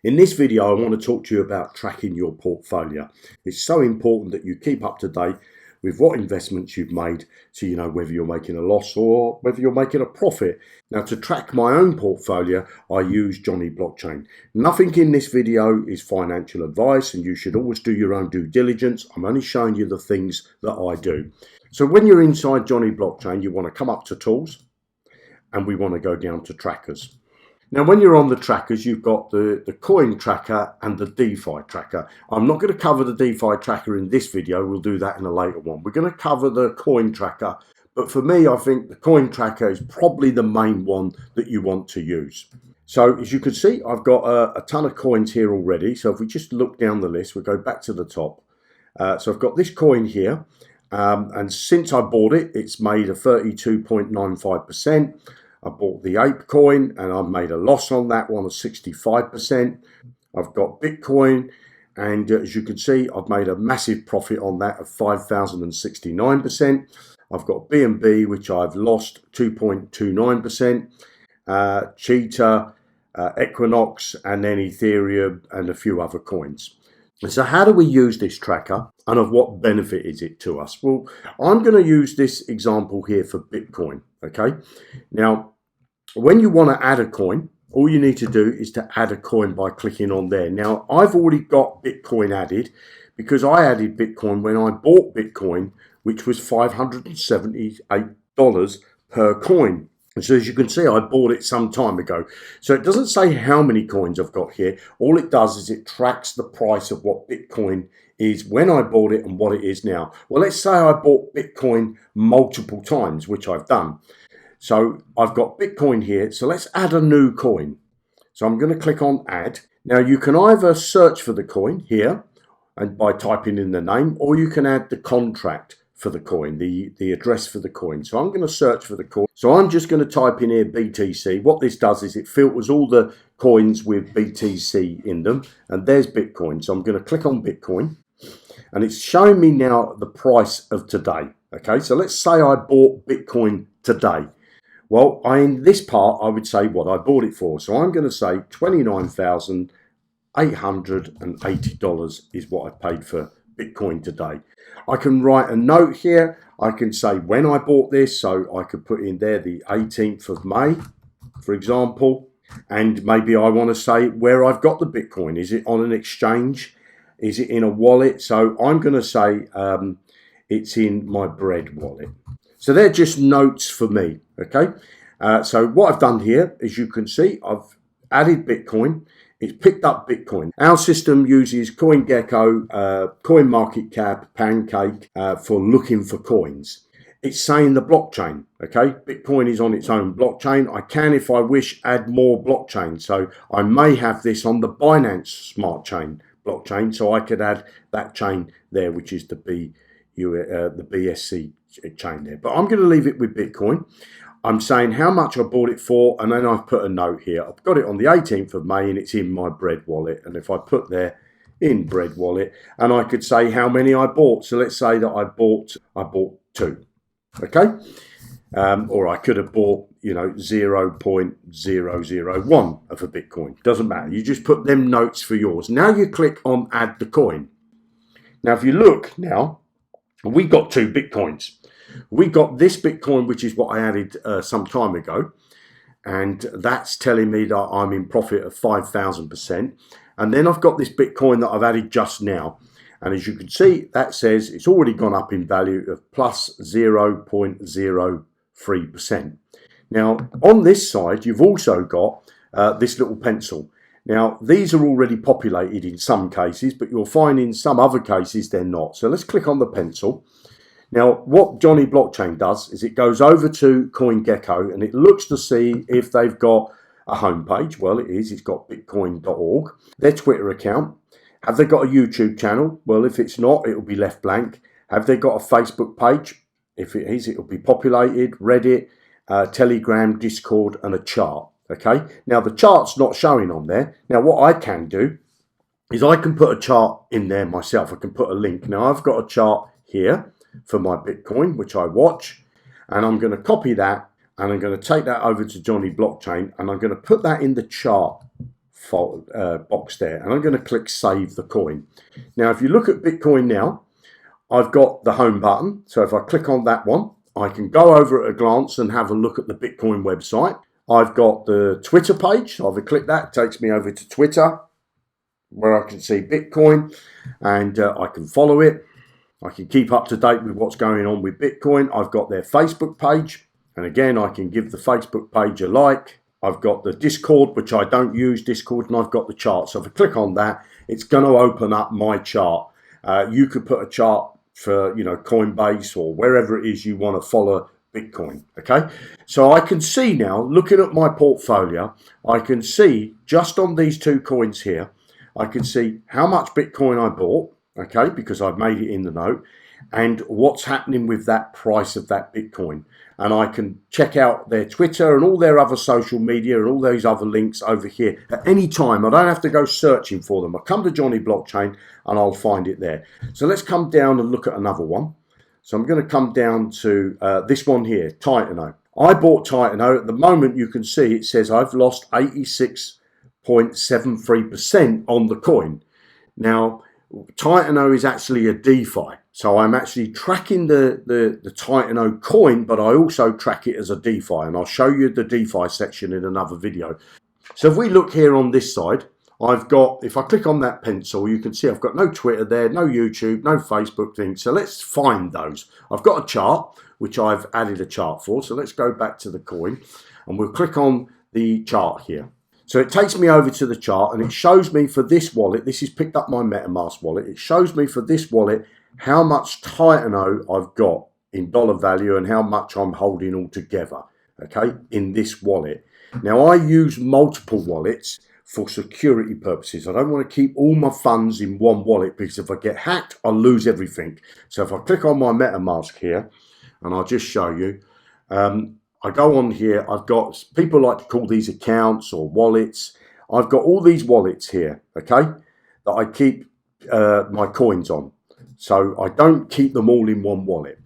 In this video, I want to talk to you about tracking your portfolio. It's so important that you keep up to date with what investments you've made so you know whether you're making a loss or whether you're making a profit. Now, to track my own portfolio, I use JonnyBlockchain. Nothing in this video is financial advice, and you should always do your own due diligence. I'm only showing you the things that I do. So when you're inside JonnyBlockchain, you want to come up to tools and we want to go down to trackers. Now, when you're on the trackers, you've got the coin tracker and the DeFi tracker. I'm not going to cover the DeFi tracker in this video. We'll do that in a later one. We're going to cover the coin tracker. But for me, I think the coin tracker is probably the main one that you want to use. So as you can see, I've got a ton of coins here already. So if we just look down the list, we'll go back to the top. So I've got this coin here. And since I bought it, it's made a 32.95%. I bought the ape coin and I've made a loss on that one of 65%. I've got Bitcoin, and as you can see, I've made a massive profit on that of 5,069%. I've got BNB, which I've lost 2.29%, Cheetah, Equinox, and then Ethereum and a few other coins. So how do we use this tracker, and of what benefit is it to us? Well, I'm going to use this example here for Bitcoin. Okay, now when you want to add a coin, all you need to do is to add a coin by clicking on there. Now, I've already got Bitcoin added because I added Bitcoin when I bought Bitcoin, which was $578 per coin. And so as you can see, I bought it some time ago. So it doesn't say how many coins I've got here. All it does is it tracks the price of what Bitcoin is when I bought it and what it is now. Well, let's say I bought Bitcoin multiple times, which I've done. So I've got Bitcoin here. So let's add a new coin. So I'm going to click on add. Now you can either search for the coin here and by typing in the name, or you can add the contract for the coin, the address for the coin. So I'm going to search for the coin. So I'm just going to type in here BTC. What this does is it filters all the coins with BTC in them. And there's Bitcoin. So I'm going to click on Bitcoin. And it's showing me now the price of today. Okay, so let's say I bought Bitcoin today. Well, in this part, I would say what I bought it for. So I'm going to say $29,880 is what I paid for Bitcoin today. I can write a note here. I can say when I bought this. So I could put in there the 18th of May, for example. And maybe I want to say where I've got the Bitcoin. Is it on an exchange? Is it in a wallet? So I'm going to say it's in my bread wallet. So they're just notes for me, okay? So what I've done here, as you can see, I've added Bitcoin. It's picked up Bitcoin. Our system uses CoinGecko, CoinMarketCap, Pancake for looking for coins. It's saying the blockchain, okay? Bitcoin is on its own blockchain. I can, if I wish, add more blockchain. So I may have this on the Binance Smart Chain blockchain, so I could add that chain there, which is the BSC chain there. But I'm going to leave it with Bitcoin. I'm saying how much I bought it for, and then I've put a note here. I've got it on the 18th of May, and it's in my bread wallet. And if I put there in bread wallet, and I could say how many I bought. So let's say that I bought 2, okay? Or I could have bought, 0.001 of a Bitcoin. Doesn't matter. You just put them notes for yours. Now you click on add the coin. Now, if you look now, we got 2 Bitcoins. We got this Bitcoin, which is what I added some time ago. And that's telling me that I'm in profit of 5,000%. And then I've got this Bitcoin that I've added just now. And as you can see, that says it's already gone up in value of plus 0.03%. Now, on this side, you've also got this little pencil. Now, these are already populated in some cases, but you'll find in some other cases they're not. So let's click on the pencil. Now, what JonnyBlockchain does is it goes over to CoinGecko and it looks to see if they've got a homepage. Well, it is. It's got bitcoin.org. Their Twitter account. Have they got a YouTube channel? Well, if it's not, it'll be left blank. Have they got a Facebook page? If it is, it'll be populated. Reddit, Telegram, Discord, and a chart. Okay. Now, the chart's not showing on there. Now, what I can do is I can put a chart in there myself. I can put a link. Now, I've got a chart here for my Bitcoin, which I watch, and I'm going to copy that, and I'm going to take that over to JonnyBlockchain, and I'm going to put that in the chart box there, and I'm going to click save the coin. Now if you look at Bitcoin now, I've got the home button, so if I click on that one, I can go over at a glance and have a look at the Bitcoin website. I've got the Twitter page, so if I click that, it takes me over to Twitter, where I can see Bitcoin, and I can follow it. I can keep up to date with what's going on with Bitcoin. I've got their Facebook page, and again, I can give the Facebook page a like. I've got the Discord, which I don't use Discord, and I've got the chart. So if I click on that, it's going to open up my chart. You could put a chart for, Coinbase or wherever it is you want to follow Bitcoin. Okay, so I can see now, looking at my portfolio, I can see just on these two coins here, I can see how much Bitcoin I bought, okay, because I've made it in the note, and what's happening with that price of that Bitcoin. And I can check out their Twitter and all their other social media and all those other links over here at any time. I don't have to go searching for them. I come to JonnyBlockchain and I'll find it there. So let's come down and look at another one. So I'm going to come down to this one here, Titano. I bought Titano. At the moment, you can see it says I've lost 86.73% on the coin. Now, Titano is actually a DeFi. So I'm actually tracking the Titano coin, but I also track it as a DeFi. And I'll show you the DeFi section in another video. So if we look here on this side, I've got, if I click on that pencil, you can see I've got no Twitter there, no YouTube, no Facebook thing. So let's find those. I've got a chart, which I've added a chart for. So let's go back to the coin and we'll click on the chart here. So it takes me over to the chart and it shows me for this wallet, this is picked up my MetaMask wallet. It shows me for this wallet how much Titano I've got in dollar value and how much I'm holding altogether, okay, in this wallet. Now I use multiple wallets for security purposes. I don't want to keep all my funds in one wallet because if I get hacked, I'll lose everything. So if I click on my MetaMask here, and I'll just show you, I go on here, I've got, people like to call these accounts or wallets. I've got all these wallets here, okay, that I keep my coins on. So I don't keep them all in one wallet.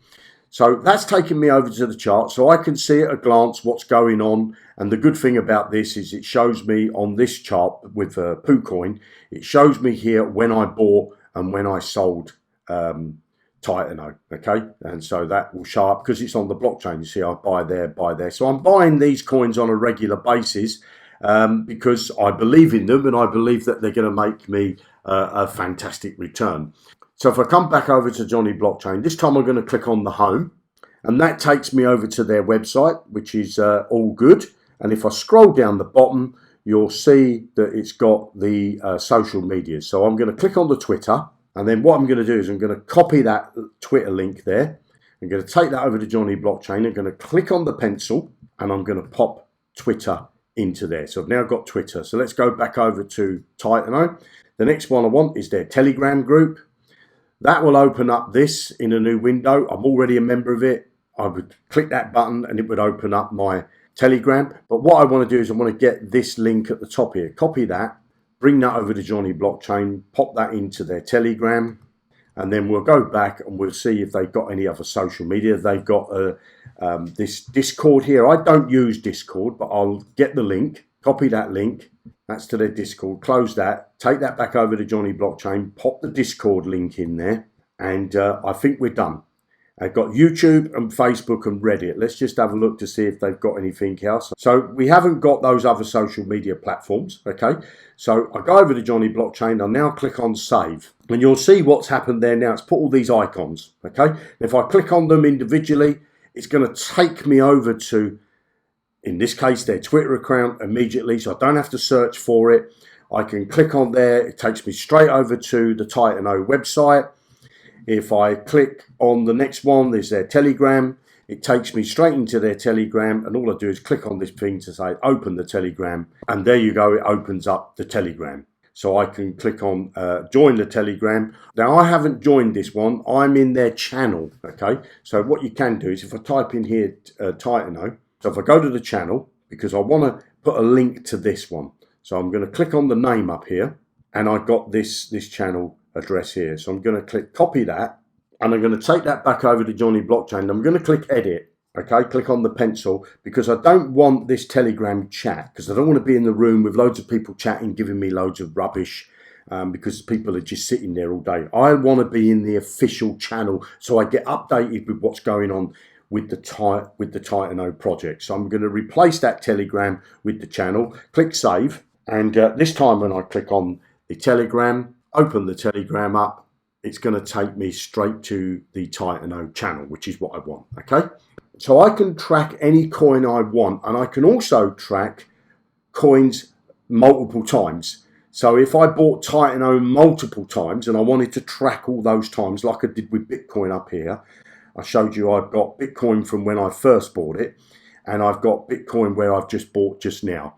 So that's taken me over to the chart so I can see at a glance what's going on. And the good thing about this is it shows me on this chart with PooCoin, it shows me here when I bought and when I sold Titano, okay? And so that will show up because it's on the blockchain. You see, I buy there, buy there. So I'm buying these coins on a regular basis because I believe in them and I believe that they're going to make me a fantastic return. So if I come back over to JonnyBlockchain, this time I'm going to click on the home and that takes me over to their website, which is all good. And if I scroll down the bottom, you'll see that it's got the social media. So I'm going to click on the Twitter and then what I'm going to do is I'm going to copy that Twitter link there. I'm going to take that over to JonnyBlockchain. I'm going to click on the pencil and I'm going to pop Twitter into there. So I've now got Twitter. So let's go back over to Titano. The next one I want is their Telegram group. That will open up this in a new window. I'm already a member of it. I would click that button and it would open up my Telegram. But what I want to do is I want to get this link at the top here. Copy that, bring that over to JonnyBlockchain, pop that into their Telegram, and then we'll go back and we'll see if they've got any other social media. They've got this Discord here. I don't use Discord, but I'll get the link, copy that link. That's to their Discord. Close that. Take that back over to JonnyBlockchain. Pop the Discord link in there. And I think we're done. I've got YouTube and Facebook and Reddit. Let's just have a look to see if they've got anything else. So we haven't got those other social media platforms. Okay. So I go over to JonnyBlockchain. I'll now click on save. And you'll see what's happened there now. It's put all these icons. Okay. And if I click on them individually, it's going to take me over to, in this case, their Twitter account immediately, so I don't have to search for it. I can click on there. It takes me straight over to the Titano website. If I click on the next one, there's their Telegram. It takes me straight into their Telegram, and all I do is click on this thing to say open the Telegram, and there you go. It opens up the Telegram. So I can click on join the Telegram. Now I haven't joined this one. I'm in their channel, okay? So what you can do is if I type in here Titano, so if I go to the channel, because I want to put a link to this one. So I'm going to click on the name up here, and I've got this channel address here. So I'm going to click copy that, and I'm going to take that back over to JonnyBlockchain. I'm going to click edit, Okay, click on the pencil, because I don't want this Telegram chat, because I don't want to be in the room with loads of people chatting, giving me loads of rubbish, because people are just sitting there all day. I want to be in the official channel so I get updated with what's going on with the Titano project. So I'm going to replace that Telegram with the channel, click save, and this time when I click on the Telegram, open the Telegram up, it's going to take me straight to the Titano channel, which is what I want. Okay, so I can track any coin I want, and I can also track coins multiple times. So if I bought Titano multiple times and I wanted to track all those times, like I did with Bitcoin up here, I showed you I've got Bitcoin from when I first bought it, and I've got Bitcoin where I've just bought just now.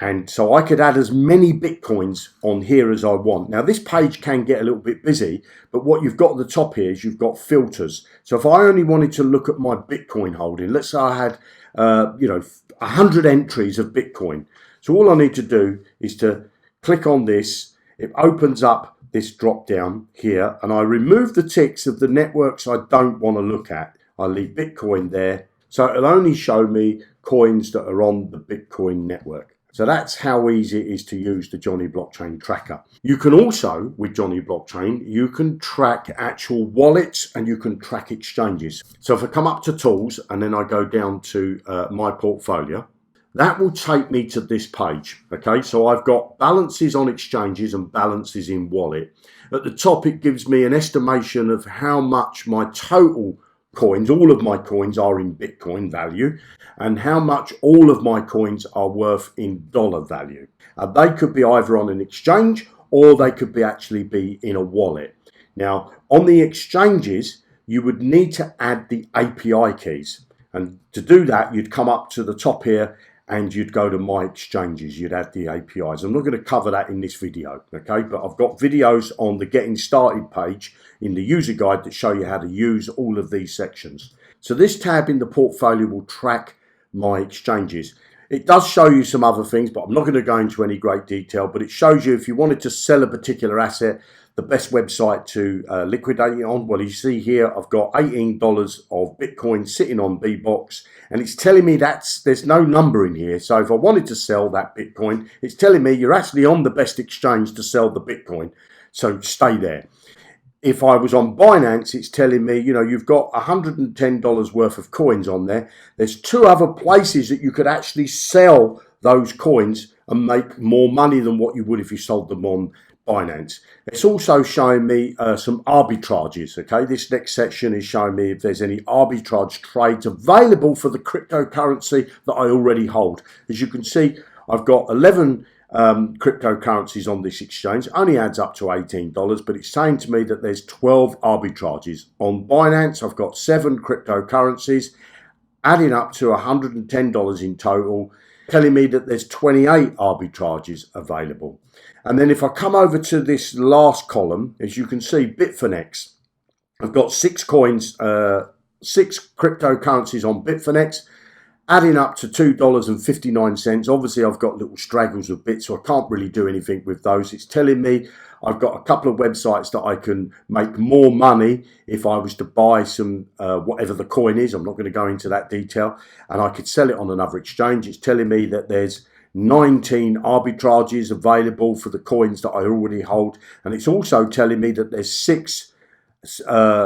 And so I could add as many Bitcoins on here as I want. Now this page can get a little bit busy, but what you've got at the top here is you've got filters. So if I only wanted to look at my Bitcoin holding, let's say I had 100 entries of Bitcoin. So all I need to do is to click on this. It opens up this drop down here, and I remove the ticks of the networks I don't want to look at. I leave Bitcoin there, so it'll only show me coins that are on the Bitcoin network. So that's how easy it is to use the JonnyBlockchain tracker. You can also, with JonnyBlockchain, you can track actual wallets and you can track exchanges. So if I come up to tools and then I go down to my portfolio, that will take me to this page. Okay, so I've got balances on exchanges and balances in wallet. At the top, it gives me an estimation of how much my total coins, all of my coins, are in Bitcoin value, and how much all of my coins are worth in dollar value. They could be either on an exchange or they could be actually be in a wallet. Now, on the exchanges, you would need to add the API keys. And to do that, you'd come up to the top here and you'd go to my exchanges, you'd add the APIs. I'm not going to cover that in this video, okay? But I've got videos on the getting started page in the user guide that show you how to use all of these sections. So this tab in the portfolio will track my exchanges. It does show you some other things, but I'm not going to go into any great detail, but it shows you if you wanted to sell a particular asset, the best website to liquidate it on. Well, you see here, I've got $18 of Bitcoin sitting on Bbox, and it's telling me there's no number in here. So if I wanted to sell that Bitcoin, it's telling me you're actually on the best exchange to sell the Bitcoin. So stay there. If I was on Binance, it's telling me, you know, you've got $110 worth of coins on there. There's two other places that you could actually sell those coins and make more money than what you would if you sold them on Binance. It's also showing me some arbitrages. Okay, this next section is showing me if there's any arbitrage trades available for the cryptocurrency that I already hold. As you can see, I've got 11 cryptocurrencies on this exchange. Only adds up to $18, but it's saying to me that there's 12 arbitrages. On Binance, I've got 7 cryptocurrencies, adding up to $110 in total, telling me that there's 28 arbitrages available. And then if I come over to this last column, as you can see, Bitfinex, I've got 6 coins, 6 cryptocurrencies on Bitfinex, adding up to $2.59. Obviously, I've got little straggles of bits, so I can't really do anything with those. It's telling me I've got a couple of websites that I can make more money if I was to buy some, whatever the coin is. I'm not going to go into that detail. And I could sell it on another exchange. It's telling me that there's 19 arbitrages available for the coins that I already hold. And it's also telling me that there's 6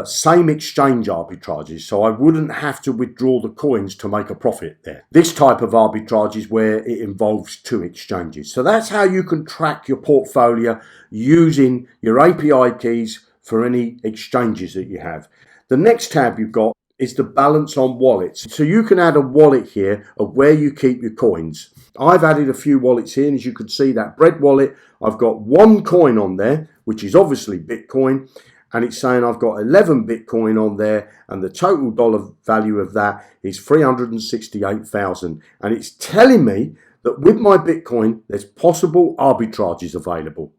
same exchange arbitrages, so I wouldn't have to withdraw the coins to make a profit there. This type of arbitrage is where it involves 2 exchanges. So that's how you can track your portfolio using your API keys for any exchanges that you have. The next tab you've got is the balance on wallets. So you can add a wallet here of where you keep your coins. I've added a few wallets here, and as you can see, that Bread wallet, I've got 1 coin on there, which is obviously Bitcoin. And it's saying I've got 11 Bitcoin on there, and the total dollar value of that is 368,000. And it's telling me that with my Bitcoin, there's possible arbitrages available.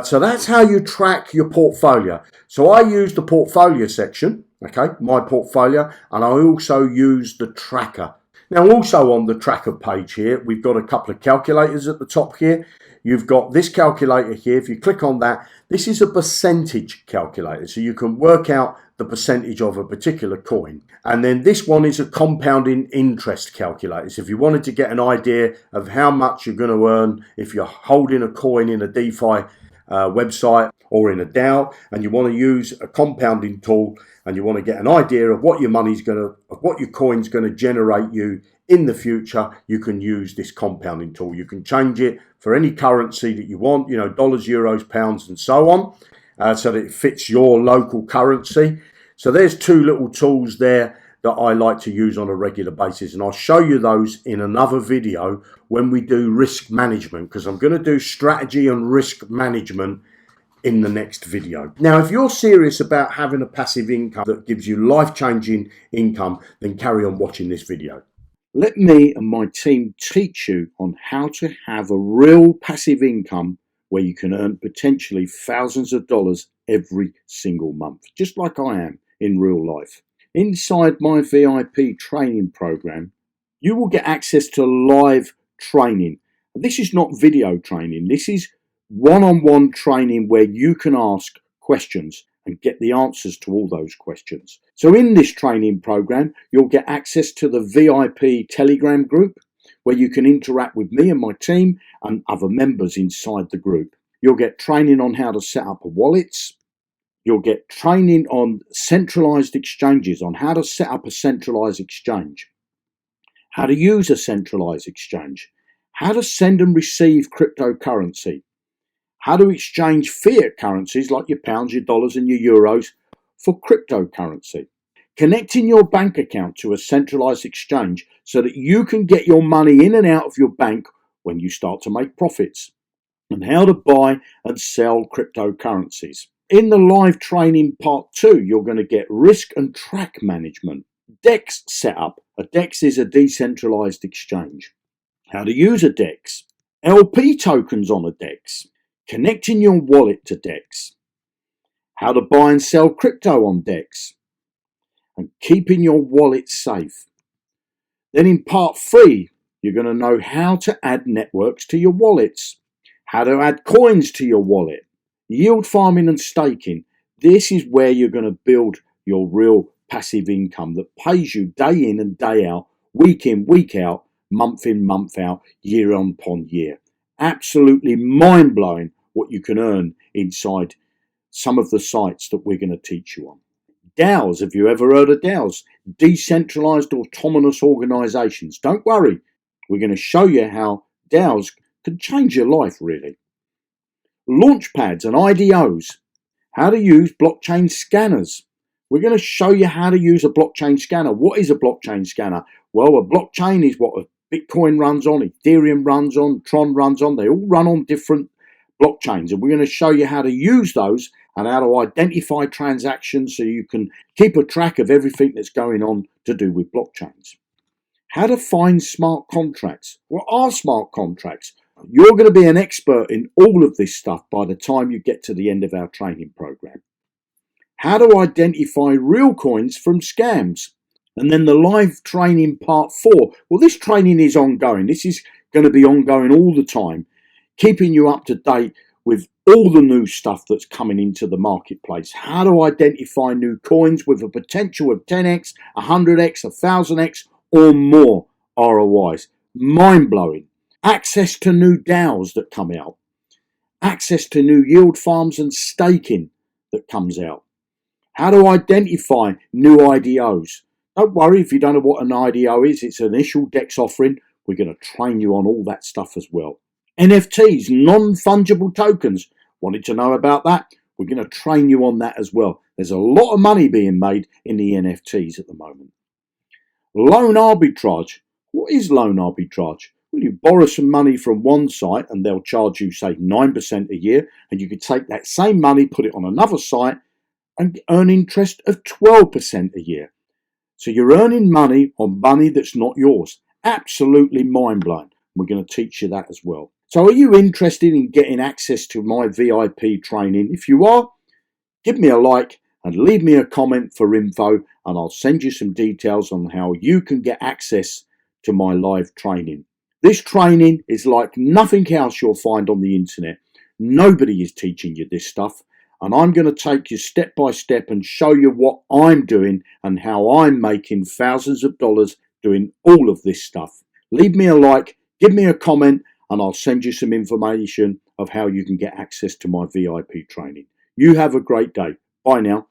So that's how you track your portfolio. So I use the portfolio section, okay, my portfolio, and I also use the tracker. Now, also on the tracker page here, we've got a couple of calculators at the top here. you've got this calculator here. If you click on that, this is a percentage calculator. So you can work out the percentage of a particular coin. And then this one is a compounding interest calculator. So if you wanted to get an idea of how much you're going to earn if you're holding a coin in a DeFi website or in a DAO, and you want to use a compounding tool, and you want to get an idea of what your what your coin's going to generate you in the future, you can use this compounding tool. You can change it for any currency that you want, you know, dollars, euros, pounds, and so on, so that it fits your local currency. So there's two little tools there that I like to use on a regular basis, and I'll show you those in another video when we do risk management, because I'm going to do strategy and risk management in the next video. Now, if you're serious about having a passive income that gives you life-changing income, then carry on watching this video. Let me and my team teach you on how to have a real passive income where you can earn potentially thousands of dollars every single month, just like I am in real life. Inside my VIP training program, you will get access to live training. This is not video training. This is one-on-one training where you can ask questions and get the answers to all those questions. So in this training program, you'll get access to the VIP Telegram group where you can interact with me and my team and other members inside the group. You'll get training on how to set up wallets. You'll get training on centralized exchanges, on how to set up a centralized exchange, how to use a centralized exchange, how to send and receive cryptocurrency, how to exchange fiat currencies like your pounds, your dollars, and your euros for cryptocurrency, connecting your bank account to a centralized exchange so that you can get your money in and out of your bank when you start to make profits, and how to buy and sell cryptocurrencies. In the live training part 2, you're going to get risk and track management, DEX setup. A DEX is a decentralized exchange. How to use a DEX, LP tokens on a DEX, connecting your wallet to DEX, how to buy and sell crypto on DEX, and keeping your wallet safe. Then in part 3, you're going to know how to add networks to your wallets, how to add coins to your wallet, yield farming and staking. This is where you're going to build your real passive income that pays you day in and day out, week in, week out, month in, month out, year upon year. Absolutely mind-blowing what you can earn inside some of the sites that we're going to teach you on. DAOs, have you ever heard of DAOs? Decentralized autonomous organizations. Don't worry, we're going to show you how DAOs can change your life, really. Launchpads and IDOs, how to use blockchain scanners. We're going to show you how to use a blockchain scanner. What is a blockchain scanner? Well, a blockchain is what Bitcoin runs on, Ethereum runs on, Tron runs on. They all run on different blockchains, and we're going to show you how to use those and how to identify transactions so you can keep a track of everything that's going on to do with blockchains. How to find smart contracts. What are smart contracts? You're going to be an expert in all of this stuff by the time you get to the end of our training program. How to identify real coins from scams. And then the live training part 4. Well, this training is ongoing. This is going to be ongoing all the time, keeping you up to date with all the new stuff that's coming into the marketplace. How to identify new coins with a potential of 10x, 100x, 1000x or more ROIs. Mind-blowing. Access to new DAOs that come out. Access to new yield farms and staking that comes out. How to identify new IDOs. Don't worry if you don't know what an IDO is. It's an initial DEX offering. We're going to train you on all that stuff as well. NFTs, non-fungible tokens. Wanted to know about that? We're going to train you on that as well. There's a lot of money being made in the NFTs at the moment. Loan arbitrage. What is loan arbitrage? Well, you borrow some money from one site and they'll charge you, say, 9% a year, and you could take that same money, put it on another site and earn interest of 12% a year. So you're earning money on money that's not yours. Absolutely mind-blowing. We're going to teach you that as well. So are you interested in getting access to my VIP training? If you are, give me a like and leave me a comment for info, and I'll send you some details on how you can get access to my live training. This training is like nothing else you'll find on the internet. Nobody is teaching you this stuff, and I'm going to take you step by step and show you what I'm doing and how I'm making thousands of dollars doing all of this stuff. Leave me a like, give me a comment, and I'll send you some information of how you can get access to my VIP training. You have a great day. Bye now.